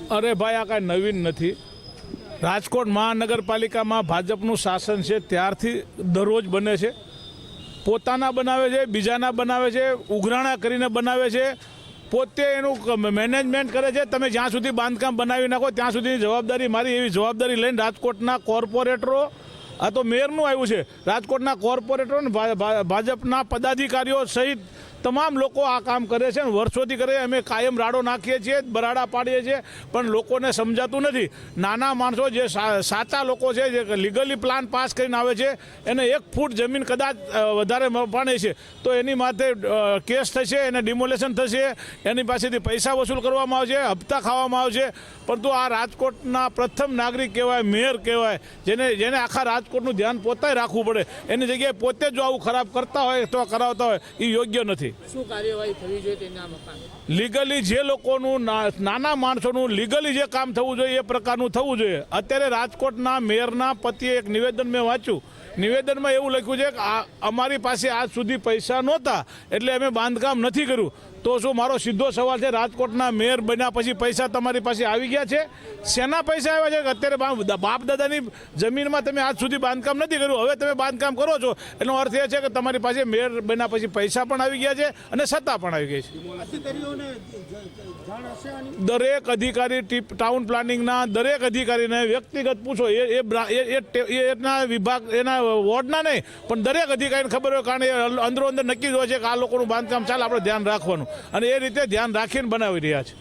અરે ભાઈ, આ કાંઈ નવીન નથી. રાજકોટ મહાનગરપાલિકામાં ભાજપનું શાસન છે ત્યારથી દરરોજ બને છે. પોતાના બનાવે છે, બીજાના બનાવે છે, ઉઘરાણા કરીને બનાવે છે, પોતે એનું મેનેજમેન્ટ કરે છે. તમે જ્યાં સુધી બાંધકામ બનાવી નાખો ત્યાં સુધીની જવાબદારી મારી, એવી જવાબદારી લઈને રાજકોટના કોર્પોરેટરો, આ તો મેયરનું આવ્યું છે, રાજકોટના કોર્પોરેટરો અને ભાજપના પદાધિકારીઓ સહિત તમામ લોકો આ કામ કરે છે. વર્ષોથી કરે. અમે કાયમ રાડો નાખીએ છીએ, બરાડા પાડીએ છીએ, પણ લોકોને સમજાતું નથી. નાના માણસો જે સાચા લોકો છે, જે લીગલી પ્લાન પાસ કરીને આવે છે, એને 1 ફૂટ જમીન કદાચ વધારે મપાણી છે તો એની માથે કેસ થશે, એને ડિમોલેશન થશે, એની પાસેથી પૈસા વસૂલ કરવામાં આવશે, હપ્તા ખાવામાં આવશે. પરંતુ આ રાજકોટના પ્રથમ નાગરિક કહેવાય, મેયર કહેવાય, જેને આખા રાજકોટનું ધ્યાન પોતે રાખવું પડે, એની જગ્યાએ પોતે જો આવું ખરાબ કરતા હોય તો કરાવતા હોય એ યોગ્ય નથી. શું કાર્યવાહી થવી જોઈએ તેના મકાન લીગલી જે લોકોનું નાના માણસોનું લીગલી જે કામ થવું જોઈએ એ પ્રકારનું થવું જોઈએ. અત્યારે રાજકોટના મેયરના પતિએ એક નિવેદન મેં વાંચ્યું. નિવેદનમાં એવું લખ્યું છે કે અમારી પાસે આજ સુધી પૈસા નહોતા એટલે અમે બાંધકામ નથી કર્યું. તો શું મારો સીધો સવાલ છે, રાજકોટના મેયર બન્યા પછી પૈસા તમારી પાસે આવી ગયા છે? શેના પૈસા આવ્યા છે? અત્યારે બાપ દાદાની જમીનમાં તમે આજ સુધી બાંધકામ નથી કર્યું, હવે તમે બાંધકામ કરો છો, એનો અર્થ એ છે કે તમારી પાસે મેયર બન્યા પછી પૈસા પણ આવી ગયા છે અને સત્તા પણ આવી ગઈ છે. દરેક અધિકારી, ટાઉન પ્લાનિંગના દરેક અધિકારીને વ્યક્તિગત પૂછો, એના વિભાગ, એના વોર્ડના નહીં પણ દરેક અધિકારીને ખબર હોય, કારણ એ અંદરો અંદર નક્કી જ હોય છે કે આ લોકોનું બાંધકામ ચાલે, આપણે ધ્યાન રાખવાનું, અને એ રીતે ધ્યાન રાખીને બનાવી રહ્યા છે.